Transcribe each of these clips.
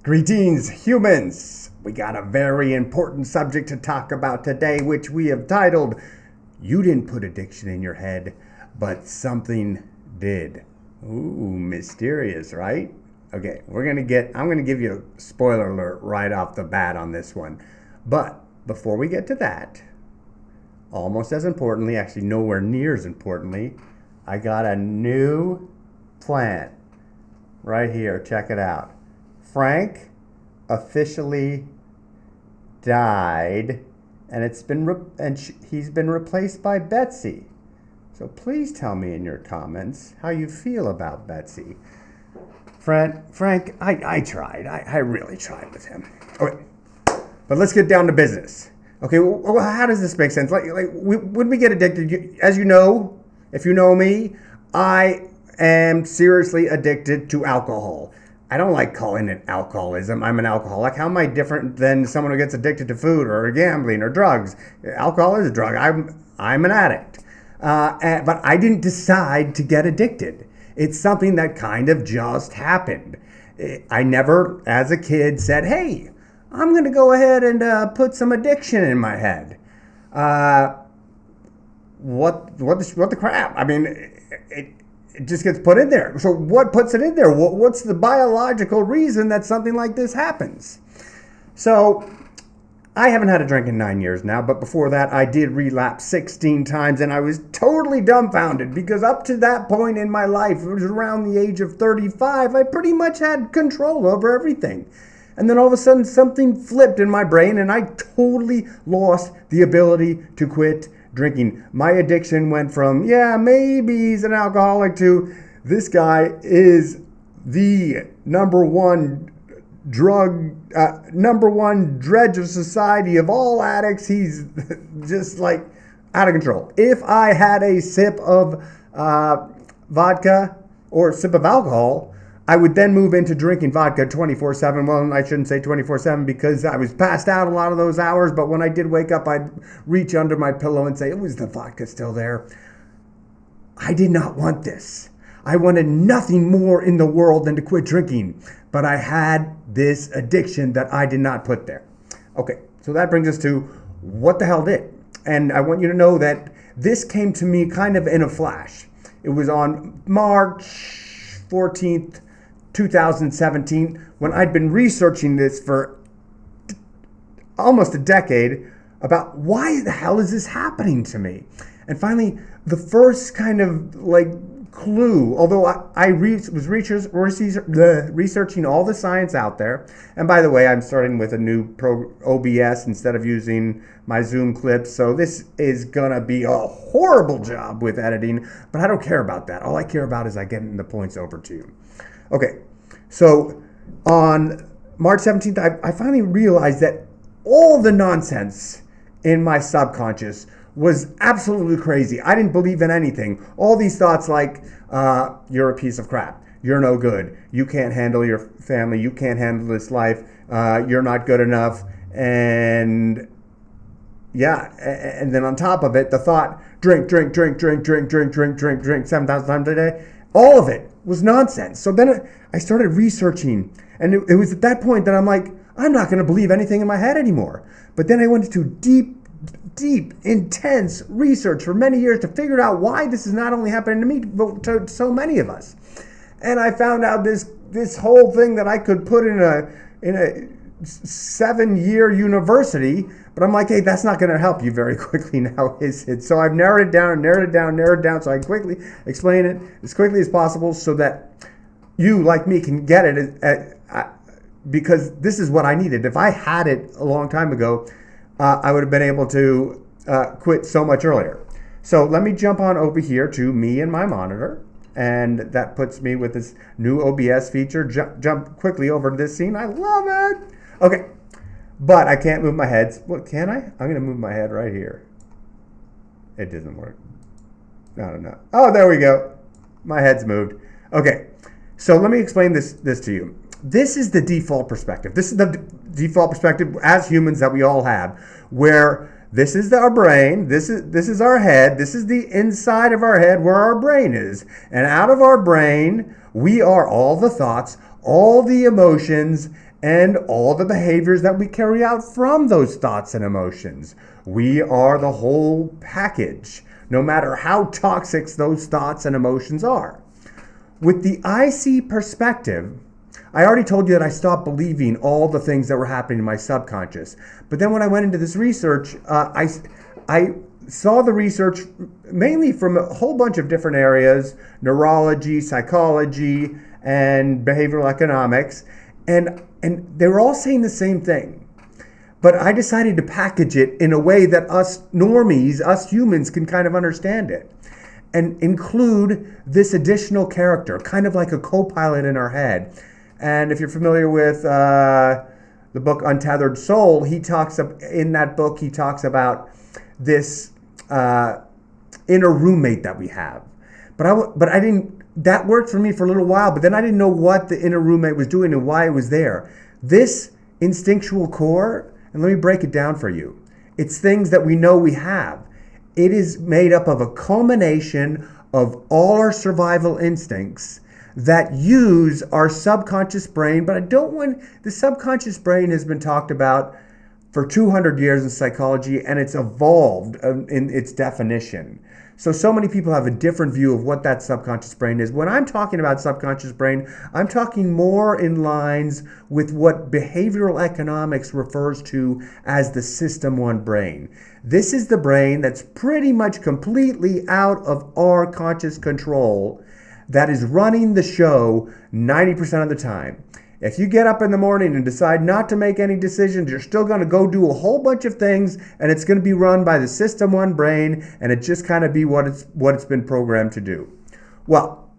Greetings, humans! We got a very important subject to talk about today, which we have titled, You Didn't Put Addiction in Your Head, but Something Did. Ooh, mysterious, right? Okay, I'm gonna give you a spoiler alert right off the bat on this one. But before we get to that, almost as importantly, actually nowhere near as importantly, I got a new plant right here. Check it out. Frank officially died, and he's been replaced by Betsy. So please tell me in your comments how you feel about Betsy. Frank, I tried. I really tried with him. Okay, but let's get down to business. Okay, well, how does this make sense? When we get addicted, as you know, if you know me, I am seriously addicted to alcohol. I don't like calling it alcoholism. I'm an alcoholic. How am I different than someone who gets addicted to food or gambling or drugs? Alcohol is a drug. I'm an addict. But I didn't decide to get addicted. It's something that kind of just happened. I never, as a kid, said, hey, I'm going to go ahead and put some addiction in my head. What the crap? I mean, it just gets put in there. So what puts it in there? What's the biological reason that something like this happens? So I haven't had a drink in 9 years now, but before that I did relapse 16 times, and I was totally dumbfounded because up to that point in my life, it was around the age of 35, I pretty much had control over everything. And then all of a sudden something flipped in my brain and I totally lost the ability to quit drinking. My addiction went from, maybe he's an alcoholic, to this guy is the number one dredge of society of all addicts. He's just like out of control. If I had a sip of vodka or a sip of alcohol, I would then move into drinking vodka 24/7. Well, I shouldn't say 24/7 because I was passed out a lot of those hours. But when I did wake up, I'd reach under my pillow and say, was the vodka still there? I did not want this. I wanted nothing more in the world than to quit drinking. But I had this addiction that I did not put there. Okay, so that brings us to what the hell did? And I want you to know that this came to me kind of in a flash. It was on March 14th, 2017, when I'd been researching this for almost a decade about why the hell is this happening to me? And finally, the first kind of clue, although I was researching all the science out there. And by the way, I'm starting with a new OBS instead of using my Zoom clips. So this is going to be a horrible job with editing, but I don't care about that. All I care about is I getting the points over to you. Okay, so on March 17th, I finally realized that all the nonsense in my subconscious was absolutely crazy. I didn't believe in anything. All these thoughts like, you're a piece of crap. You're no good. You can't handle your family. You can't handle this life. You're not good enough. And then on top of it, the thought, drink 7,000 times a day. All of it was nonsense. So then I started researching, and it was at that point that I'm like, I'm not going to believe anything in my head anymore. But then I went into deep, intense research for many years to figure out why this is not only happening to me, but to so many of us. And I found out this whole thing that I could put in a 7-year university, but I'm like, hey, that's not going to help you very quickly now, is it? So I've narrowed it down, so I can quickly explain it as quickly as possible so that you, like me, can get it, because this is what I needed. If I had it a long time ago, I would have been able to quit so much earlier. So let me jump on over here to me and my monitor, and that puts me with this new OBS feature. Jump quickly over to this scene. I love it. Okay, but I can't move my head. What, can I? I'm going to move my head right here. It doesn't work. I don't know. Oh, there we go. My head's moved. Okay, so let me explain this to you. This is the default perspective. This is the default perspective as humans that we all have, where this is our brain, this is our head, this is the inside of our head where our brain is. And out of our brain, we are all the thoughts, all the emotions, and all the behaviors that we carry out from those thoughts and emotions. We are the whole package, no matter how toxic those thoughts and emotions are. With the IC perspective, I already told you that I stopped believing all the things that were happening in my subconscious. But then when I went into this research, I saw the research mainly from a whole bunch of different areas: neurology, psychology, and behavioral economics. And they were all saying the same thing. But I decided to package it in a way that us normies, us humans, can kind of understand it, and include this additional character, kind of like a co-pilot in our head. And if you're familiar with the book Untethered Soul, in that book he talks about this inner roommate that we have. But I didn't. That worked for me for a little while, but then I didn't know what the inner roommate was doing and why it was there. This instinctual core, and let me break it down for you. It's things that we know we have. It is made up of a culmination of all our survival instincts that use our subconscious brain. But the subconscious brain has been talked about for 200 years in psychology, and it's evolved in its definition. So many people have a different view of what that subconscious brain is. When I'm talking about subconscious brain, I'm talking more in lines with what behavioral economics refers to as the System 1 brain. This is the brain that's pretty much completely out of our conscious control, that is running the show 90% of the time. If you get up in the morning and decide not to make any decisions, you're still going to go do a whole bunch of things, and it's going to be run by the System 1 brain, and it just kind of be what it's been programmed to do. Well,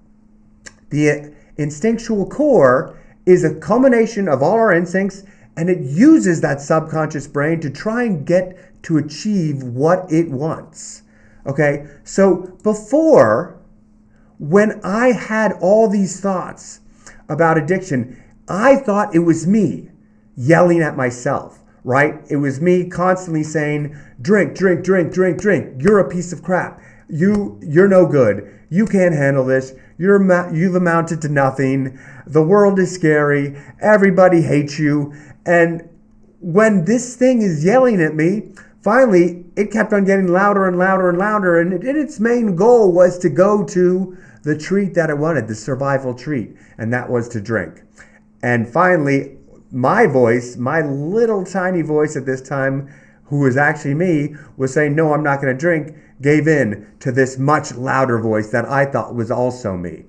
the instinctual core is a culmination of all our instincts, and it uses that subconscious brain to try and get to achieve what it wants. Okay? So before, when I had all these thoughts about addiction, I thought it was me yelling at myself, right? It was me constantly saying, drink, drink, drink, drink, drink. You're a piece of crap. You're no good. You can't handle this. You've amounted to nothing. The world is scary. Everybody hates you. And when this thing is yelling at me, finally, it kept on getting louder and louder and louder. And its main goal was to go to the treat that I wanted, the survival treat. And that was to drink. And finally, my voice, my little tiny voice at this time, who was actually me, was saying, no, I'm not going to drink, gave in to this much louder voice that I thought was also me.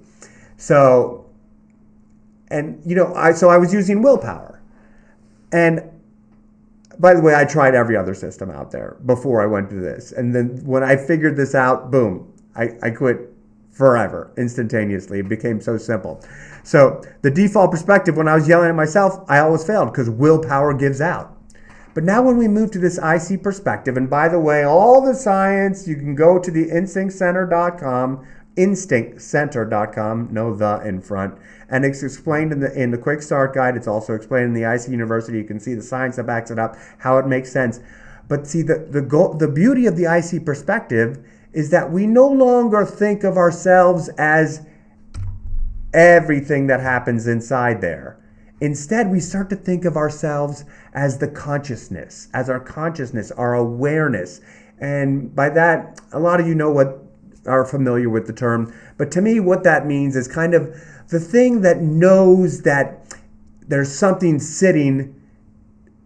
So, and I was using willpower. And by the way, I tried every other system out there before I went to this. And then when I figured this out, boom, I quit forever, instantaneously. It became so simple. So the default perspective, when I was yelling at myself, I always failed because willpower gives out. But now when we move to this IC perspective, and by the way, all the science, you can go to the instinctcenter.com, instinctcenter.com, no the in front, and it's explained in the quick start guide. It's also explained in the IC University. You can see the science that backs it up, how it makes sense. But see, the beauty of the IC perspective is that we no longer think of ourselves as everything that happens inside there. Instead, we start to think of ourselves as the consciousness, as our consciousness, our awareness. And by that, a lot of you are familiar with the term. But to me, what that means is kind of the thing that knows that there's something sitting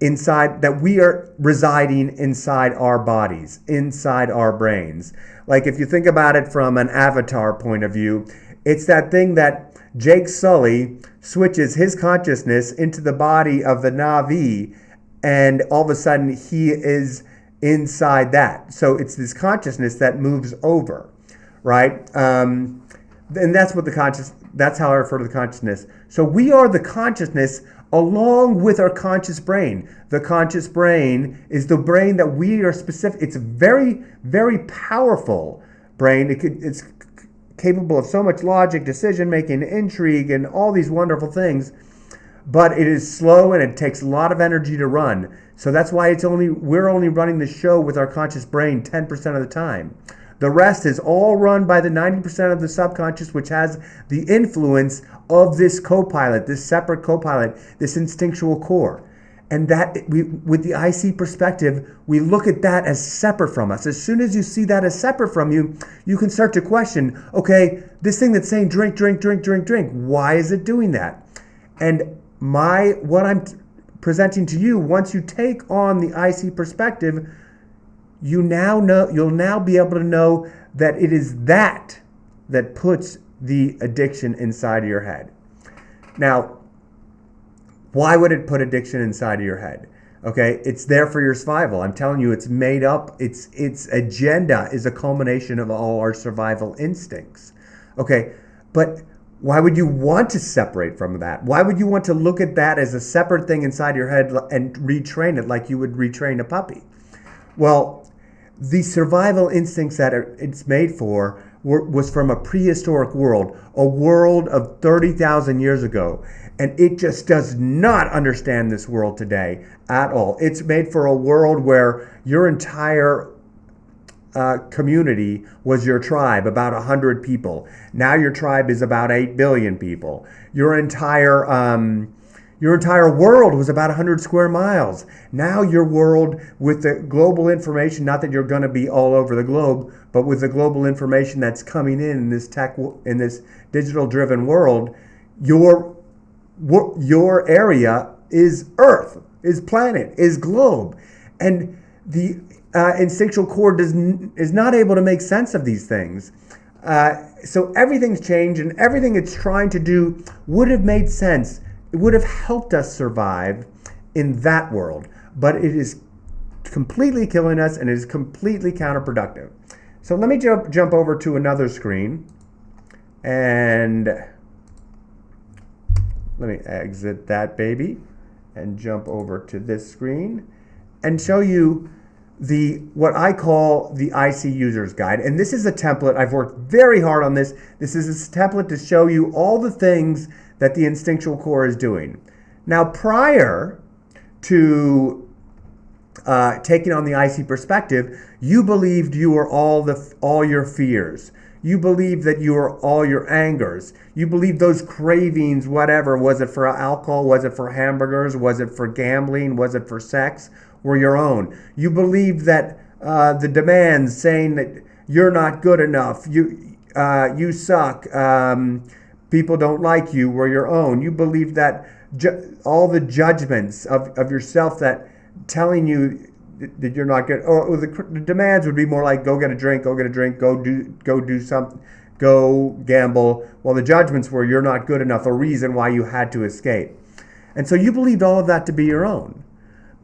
inside, that we are residing inside our bodies, inside our brains. Like if you think about it from an Avatar point of view, it's that thing that Jake Sully switches his consciousness into the body of the Na'vi, and all of a sudden he is inside that. So it's this consciousness that moves over, right? And that's how I refer to the consciousness. So we are the consciousness along with our conscious brain. The conscious brain is the brain that we are specific. It's a very, very powerful brain. It's capable of so much logic, decision-making, intrigue, and all these wonderful things. But it is slow and it takes a lot of energy to run. So that's why we're only running the show with our conscious brain 10% of the time. The rest is all run by the 90% of the subconscious, which has the influence of this co-pilot, this separate co-pilot, this instinctual core. And that with the IC perspective, we look at that as separate from us. As soon as you see that as separate from you, you can start to question, okay, this thing that's saying drink, drink, drink, drink, drink, why is it doing that? And what I'm presenting to you, once you take on the IC perspective, you'll now be able to know that it is that puts the addiction inside of your head. Now, why would it put addiction inside of your head? Okay, it's there for your survival. I'm telling you, it's made up. Its agenda is a culmination of all our survival instincts. Okay, but why would you want to separate from that? Why would you want to look at that as a separate thing inside your head and retrain it like you would retrain a puppy? Well, the survival instincts that it's made for was from a prehistoric world, a world of 30,000 years ago. And it just does not understand this world today at all. It's made for a world where your entire community was your tribe, about 100 people. Now your tribe is about 8 billion people. Your entire world was about 100 square miles. Now your world, with the global information, not that you're going to be all over the globe, but with the global information that's coming in this digital-driven world, your area is Earth, is planet, is globe. And the instinctual core is not able to make sense of these things. So everything's changed, and everything it's trying to do would have made sense. It would have helped us survive in that world. But it is completely killing us, and it is completely counterproductive. So let me jump over to another screen, and let me exit that baby and jump over to this screen and show you what I call the IC User's Guide. And this is a template. I've worked very hard on this. This is a template to show you all the things that the instinctual core is doing. Now, prior to taking on the IC perspective, you believed you were all your fears. You believed that you were all your angers. You believed those cravings, whatever, was it for alcohol, was it for hamburgers, was it for gambling, was it for sex, were your own. You believed that the demands saying that you're not good enough, you suck, people don't like you, were your own. You believed that all the judgments of yourself that telling you that you're not good, or the demands would be more like go get a drink, go do something, go gamble. Well, the judgments were you're not good enough, a reason why you had to escape. And so you believed all of that to be your own.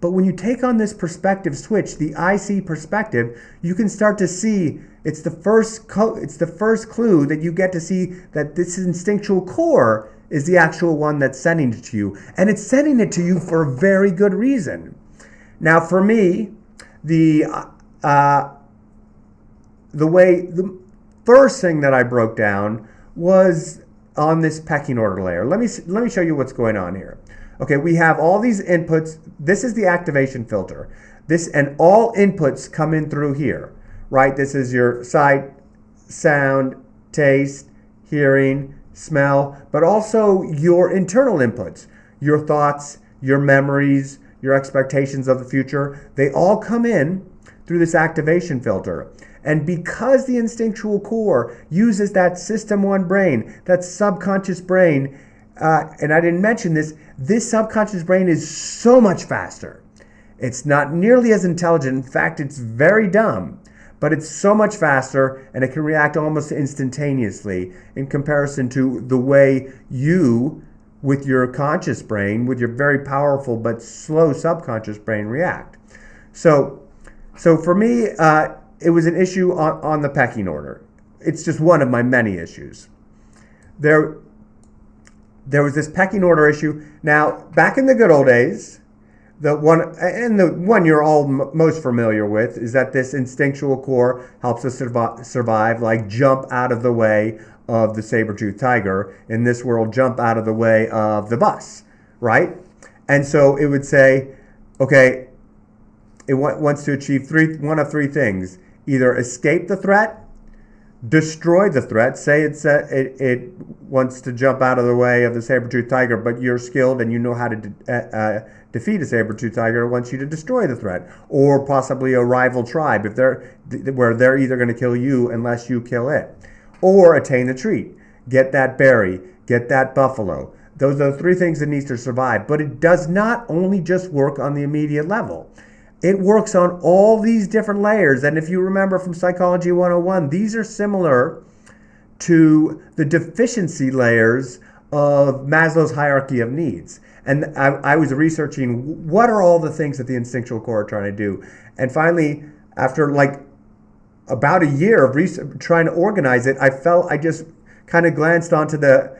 But when you take on this perspective switch, the IC perspective, you can start to see it's the first clue that you get to see that this instinctual core is the actual one that's sending it to you, and it's sending it to you for a very good reason. Now, for me, the first thing that I broke down was on this pecking order layer. Let me show you what's going on here. Okay, we have all these inputs. This is the activation filter. And all inputs come in through here, right? This is your sight, sound, taste, hearing, smell, but also your internal inputs, your thoughts, your memories, your expectations of the future. They all come in through this activation filter. And because the instinctual core uses that system 1 brain, that subconscious brain, and I didn't mention this subconscious brain is so much faster. It's not nearly as intelligent. In fact, it's very dumb, but it's so much faster, and it can react almost instantaneously in comparison to the way you, with your conscious brain, with your very powerful but slow subconscious brain, react. So for me, it was an issue on the pecking order. It's just one of my many issues. There was this pecking order issue. Now, back in the good old days, the one you're all most familiar with is that this instinctual core helps us survive, like jump out of the way of the saber-toothed tiger. In this world, jump out of the way of the bus, right? And so it would say, okay, it wants to achieve one of three things. either escape the threat, destroy the threat. Say it wants to jump out of the way of the saber-toothed tiger, but you're skilled and you know how to defeat a saber-toothed tiger. It wants you to destroy the threat, or possibly a rival tribe where they're either going to kill you unless you kill it, or attain the treat, get that berry, get that buffalo. Those are the three things it needs to survive. But it does not only just work on the immediate level. It works on all these different layers. And if you remember from Psychology 101, these are similar to the deficiency layers of Maslow's hierarchy of needs. And I was researching what are all the things that the instinctual core are trying to do. And finally, after like about a year of trying to organize it, I just kind of glanced onto the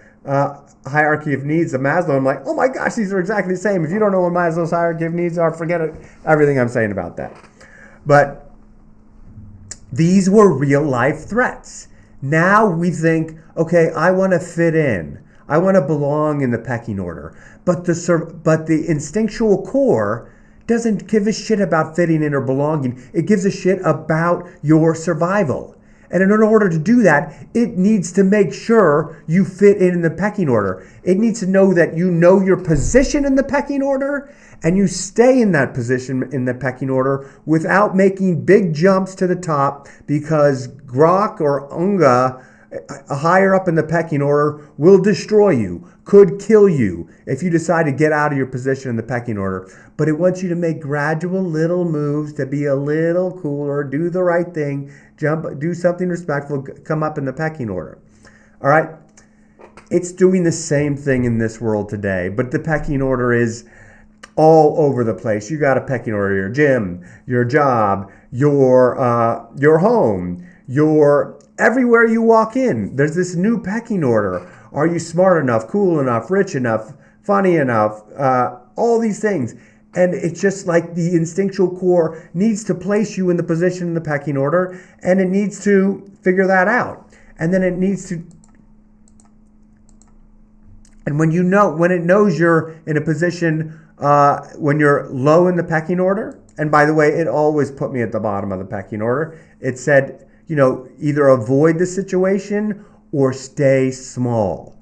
hierarchy of needs of Maslow. I'm like, oh my gosh, these are exactly the same. If you don't know what Maslow's hierarchy of needs are, forget it, everything I'm saying about that. But these were real life threats. Now we think, okay, I want to fit in. I want to belong in the pecking order. But the instinctual core doesn't give a shit about fitting in or belonging. It gives a shit about your survival. And in order to do that, it needs to make sure you fit in the pecking order. It needs to know that you know your position in the pecking order and you stay in that position in the pecking order without making big jumps to the top, because Grok or Unga higher up in the pecking order will destroy you, could kill you if you decide to get out of your position in the pecking order. But it wants you to make gradual little moves to be a little cooler, do the right thing, do something respectful, come up in the pecking order. All right? It's doing the same thing in this world today, but the pecking order is all over the place. You got a pecking order: your gym, your job, your home, everywhere you walk in. There's this new pecking order. Are you smart enough, cool enough, rich enough, funny enough? All these things. And it's just like the instinctual core needs to place you in the position in the pecking order, and it needs to figure that out. And then it needs to, and when it knows you're in a position when you're low in the pecking order, and by the way, it always put me at the bottom of the pecking order. It said, either avoid the situation or stay small.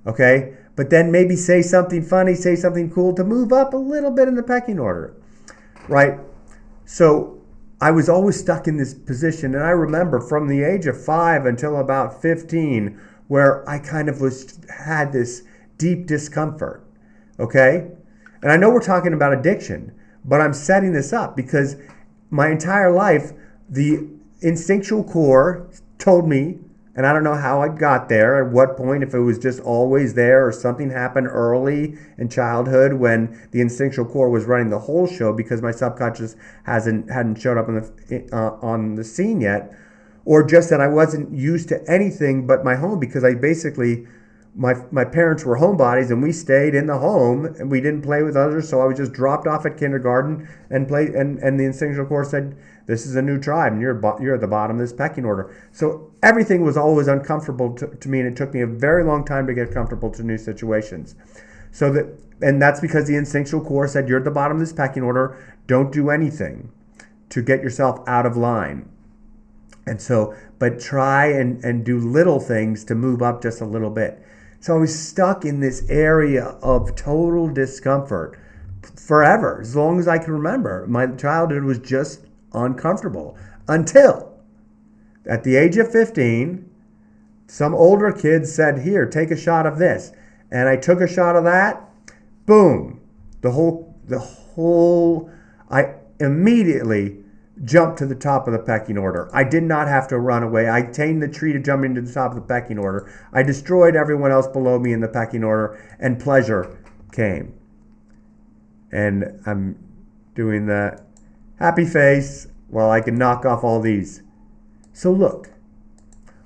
Okay? But then maybe say something funny, say something cool to move up a little bit in the pecking order, right? So I was always stuck in this position. And I remember from the age of 5 until about 15, where I kind of had this deep discomfort, okay? And I know we're talking about addiction, but I'm setting this up because my entire life, the instinctual core told me, and I don't know how I got there, at what point, if it was just always there or something happened early in childhood when the instinctual core was running the whole show because my subconscious hadn't showed up on the scene yet, or just that I wasn't used to anything but my home, because I basically, my parents were homebodies and we stayed in the home and we didn't play with others, so I was just dropped off at kindergarten and played, and the instinctual core said, this is a new tribe and you're at the bottom of this pecking order. So everything was always uncomfortable to me, and it took me a very long time to get comfortable to new situations. And that's because the instinctual core said, you're at the bottom of this pecking order, don't do anything to get yourself out of line. And so, but try and do little things to move up just a little bit. So I was stuck in this area of total discomfort forever, as long as I can remember. My childhood was just uncomfortable until at the age of 15, some older kids said, here, take a shot of this. And I took a shot of that, boom, I immediately jumped to the top of the pecking order. I did not have to run away. I attained the treat of jumping to the top of the pecking order. I destroyed everyone else below me in the pecking order, and pleasure came. And I'm doing the happy face while I can knock off all these. So look,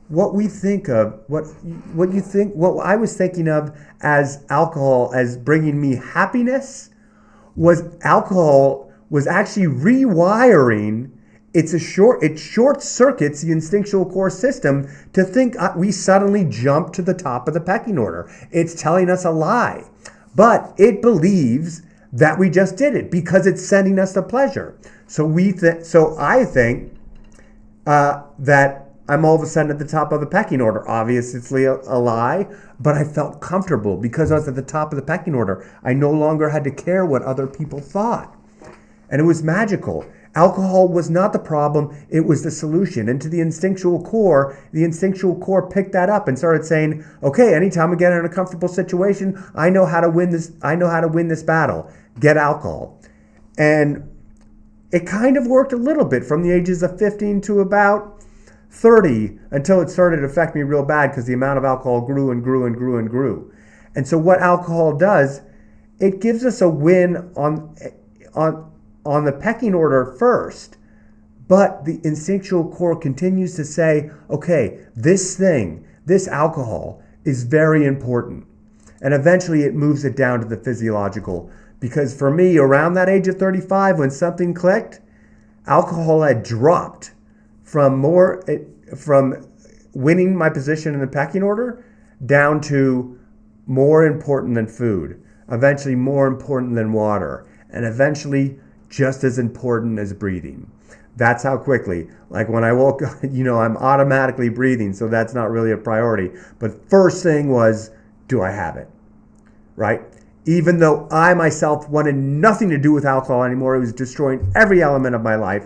what we think of, what I was thinking of as alcohol as bringing me happiness, was alcohol was actually rewiring. It short circuits the instinctual core system to think we suddenly jump to the top of the pecking order. It's telling us a lie, but it believes that we just did it because it's sending us the pleasure. So I think that I'm all of a sudden at the top of the pecking order. Obviously a lie, but I felt comfortable because I was at the top of the pecking order. I no longer had to care what other people thought. And it was magical. Alcohol was not the problem, it was the solution. And to the instinctual core picked that up and started saying, okay, anytime we get in a comfortable situation, I know how to win this battle. Get alcohol. And it kind of worked a little bit from the ages of 15 to about 30 until it started to affect me real bad because the amount of alcohol grew and grew and grew and grew. And so what alcohol does, it gives us a win on the pecking order first, but the instinctual core continues to say, okay, this alcohol is very important. And eventually it moves it down to the physiological. Because for me, around that age of 35, when something clicked, alcohol had dropped from winning my position in the pecking order down to more important than food, eventually more important than water, and eventually just as important as breathing. That's how quickly, like when I woke up, I'm automatically breathing, so that's not really a priority. But first thing was, do I have it? Right? Even though I myself wanted nothing to do with alcohol anymore, it was destroying every element of my life,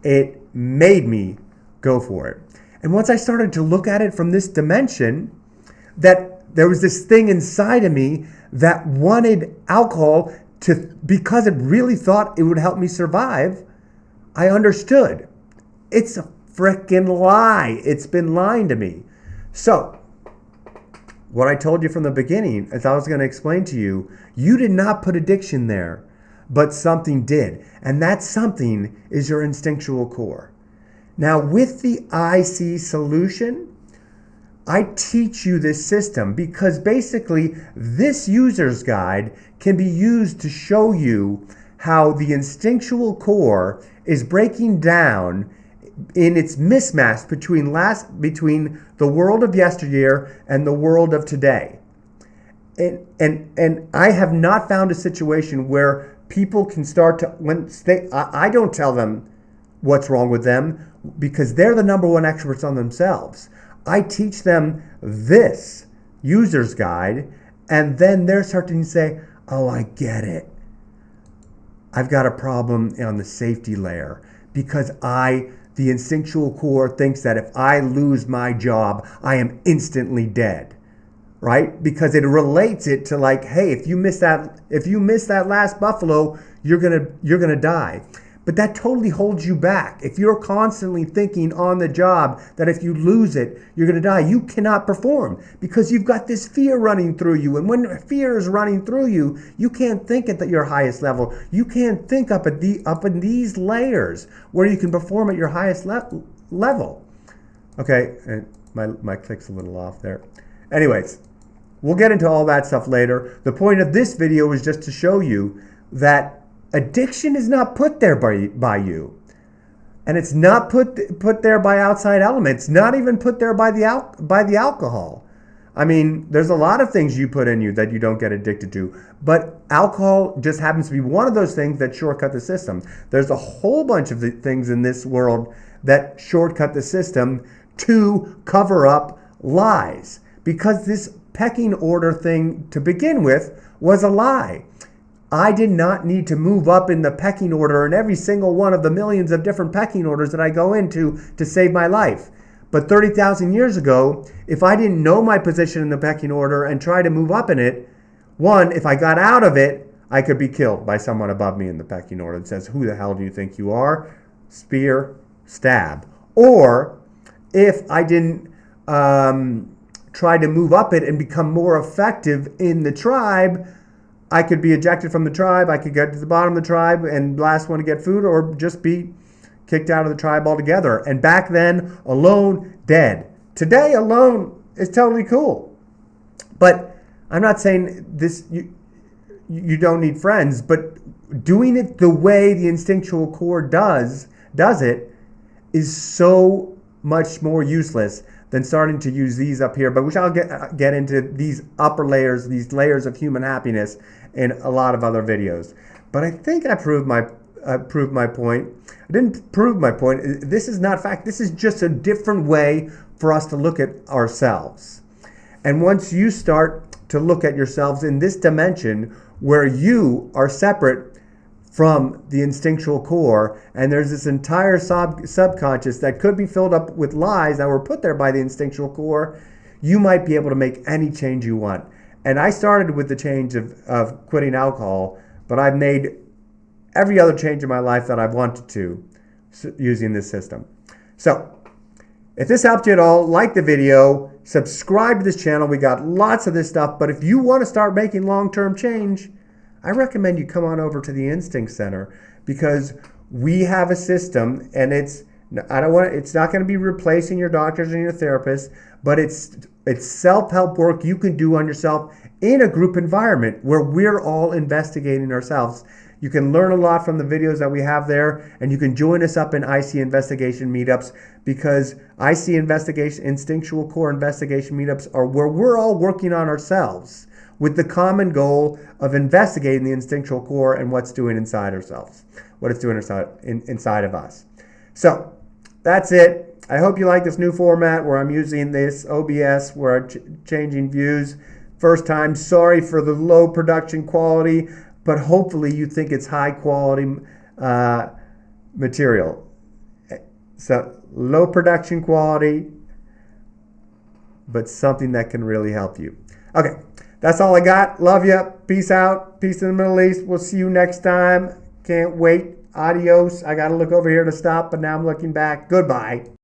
it made me go for it. And once I started to look at it from this dimension, that there was this thing inside of me that wanted alcohol because it really thought it would help me survive, I understood. It's a freaking lie. It's been lying to me. So, what I told you from the beginning, as I was going to explain to you, you did not put addiction there, but something did. And that something is your instinctual core. Now, with the IC solution, I teach you this system because basically this user's guide can be used to show you how the instinctual core is breaking down in its mismatch between the world of yesteryear and the world of today. And I have not found a situation where people can start to, I don't tell them what's wrong with them because they're the number one experts on themselves. I teach them this user's guide, and then they're starting to say, oh, I get it. I've got a problem on the safety layer because the instinctual core thinks that if I lose my job, I am instantly dead, right? Because it relates it to like, hey, if you miss that last buffalo, you're gonna die. But that totally holds you back. If you're constantly thinking on the job that if you lose it, you're going to die, you cannot perform because you've got this fear running through you. And when fear is running through you, you can't think at your highest level. You can't think up in these layers where you can perform at your highest level. Okay, and my click's a little off there. Anyways, we'll get into all that stuff later. The point of this video is just to show you that addiction is not put there by you. And it's not put there by outside elements, not even put there by the alcohol. I mean, there's a lot of things you put in you that you don't get addicted to, but alcohol just happens to be one of those things that shortcut the system. There's a whole bunch of the things in this world that shortcut the system to cover up lies, because this pecking order thing to begin with was a lie. I did not need to move up in the pecking order in every single one of the millions of different pecking orders that I go into to save my life. But 30,000 years ago, if I didn't know my position in the pecking order and try to move up in it, one, if I got out of it, I could be killed by someone above me in the pecking order that says, who the hell do you think you are? Spear, stab. Or if I didn't try to move up it and become more effective in the tribe, I could be ejected from the tribe, I could get to the bottom of the tribe and last one to get food, or just be kicked out of the tribe altogether. And back then, alone, dead. Today, alone is totally cool. But I'm not saying this, you don't need friends, but doing it the way the instinctual core does it is so much more useless than starting to use these up here, but which I'll get into these upper layers, these layers of human happiness in a lot of other videos. But I think I proved my point. didn't prove my point. This is not fact. This is just a different way for us to look at ourselves. And once you start to look at yourselves in this dimension where you are separate from the instinctual core, and there's this entire subconscious that could be filled up with lies that were put there by the instinctual core, you might be able to make any change you want. And I started with the change of quitting alcohol, but I've made every other change in my life that I've wanted to using this system. So, if this helped you at all, like the video, subscribe to this channel. We got lots of this stuff, but if you want to start making long-term change, I recommend you come on over to the Instinct Center, because we have a system, and it's not going to be replacing your doctors and your therapists, but it's self-help work you can do on yourself in a group environment where we're all investigating ourselves. You can learn a lot from the videos that we have there, and you can join us up in IC investigation meetups, because IC investigation, instinctual core investigation meetups are where we're all working on ourselves with the common goal of investigating the instinctual core and what's doing inside ourselves, what it's doing inside of us. So that's it. I hope you like this new format where I'm using this OBS, where I'm changing views. First time, sorry for the low production quality, but hopefully you think it's high quality material. So low production quality, but something that can really help you. Okay, that's all I got. Love you. Peace out. Peace in the Middle East. We'll see you next time. Can't wait. Adios. I got to look over here to stop, but now I'm looking back. Goodbye.